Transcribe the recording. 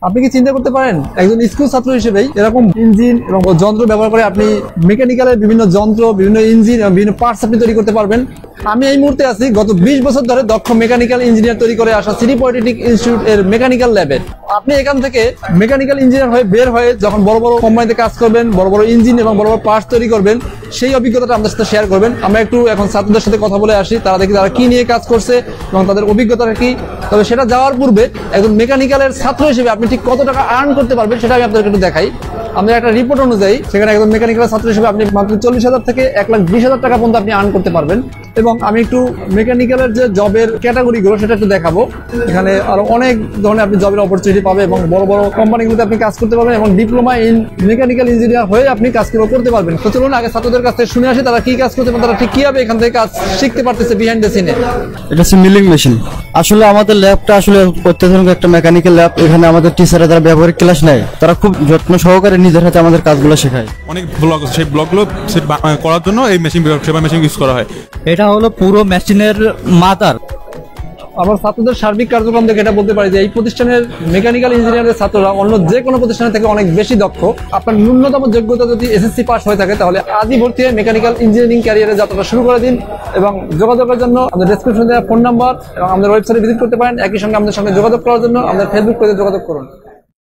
আপনি কি চিন্তা করতে পারেন একজন স্কুল ছাত্র হিসেবেই এরকম ইঞ্জিন এবং যন্ত্র ব্যবহার করে আপনি মেকানিক্যালের বিভিন্ন যন্ত্র, বিভিন্ন ইঞ্জিন এবং বিভিন্ন পার্টস আপনি তৈরি করতে পারবেন? আমি এই মুহূর্তে আছি গত 20 বছর ধরে দক্ষ মেকানিক্যাল ইঞ্জিনিয়ার তৈরি করে আসা সিটি পলিটেকনিক ইনস্টিটিউট এর মেকানিক্যাল ল্যাবে। আপনি এখান থেকে মেকানিক্যাল ইঞ্জিনিয়ার হয়ে বের হয়ে যখন বড় বড় কোম্পানিতে কাজ করবেন, বড় বড় ইঞ্জিন এবং বড় বড় পার্টস তৈরি করবেন, সেই অভিজ্ঞতাটা আমাদের সাথে শেয়ার করবেন। আমরা একটু এখন ছাত্রদের সাথে কথা বলে আসি, তারা দেখি তারা কি নিয়ে কাজ করছে এবং তাদের অভিজ্ঞতাটা কি। তবে সেটা যাওয়ার পূর্বে একজন মেকানিক্যালের ছাত্র হিসেবে আপনি ঠিক কত টাকা আর্ন করতে পারবেন সেটা আমি আপনাদেরকে একটু দেখাই। আমাদের একটা রিপোর্ট অনুযায়ী সেখানে একজন মেকানিক্যাল ছাত্র হিসেবে আপনি মাত্র 40,000 থেকে 1,20,000 টাকা পর্যন্ত আপনি আর্ন করতে পারবেন। এবং আমি একটু মেকানিক্যালের যে জবের ক্যাটাগরিগুলো সেটা একটু দেখাবো। এখানে আরো অনেক ধরনের আপনি জবের অপরচুনিটি পাবেন এবং বড় বড় কোম্পানিগুলোতে আপনি কাজ করতে পারবেন এবং ডিপ্লোমা ইন মেকানিক্যাল ইঞ্জিনিয়ার হয়ে আপনি কাজগুলো করতে পারবেন। তো চলুন আগে ছাত্রদের কাছ থেকে শুনে আসি তারা কি কাজ করতে এবং তারা ঠিক কিভাবে এখান থেকে কাজ শিখতে পারতেছে বিহাইন্ড দ্য সিনে। এটা হচ্ছে মিলিং মেশিন। আসলে আমাদের ল্যাবটা আসলে অত্যাধুনিক একটা মেকানিক্যাল ল্যাব। এখানে আমাদের টিচাররা যারা ব্যবহারিক ক্লাস নেয় তারা খুব যত্ন সহকারে নিজের হাতে আমাদের কাজগুলো শেখায়। অনেক ব্লক, সেই ব্লকগুলো করার জন্য এই মেশিন ইউজ করা হয়। এটা হলো পুরো মেশিনের মাদার। আবার ছাত্রদের সার্বিক কার্যক্রম দেখে এটা বলতে পারি যে এই প্রতিষ্ঠানের মেকানিক্যাল ইঞ্জিনিয়ারের ছাত্ররা অন্য যে কোনো প্রতিষ্ঠানের থেকে অনেক বেশি দক্ষ। আপনার ন্যূনতম যোগ্যতা যদি এসএসসি পাস হয়ে থাকে তাহলে আজই ভর্তি হয়ে মেকানিক্যাল ইঞ্জিনিয়ারিং ক্যারিয়ারে যাত্রাটা শুরু করে দিন। এবং যোগাযোগের জন্য আমাদের ডেসক্রিপশনে দেওয়া ফোন নাম্বার এবং আমাদের ওয়েবসাইটে ভিজিট করতে পারেন। একই সঙ্গে আমাদের সঙ্গে যোগাযোগ করার জন্য আমাদের ফেসবুক পেজে যোগাযোগ করুন।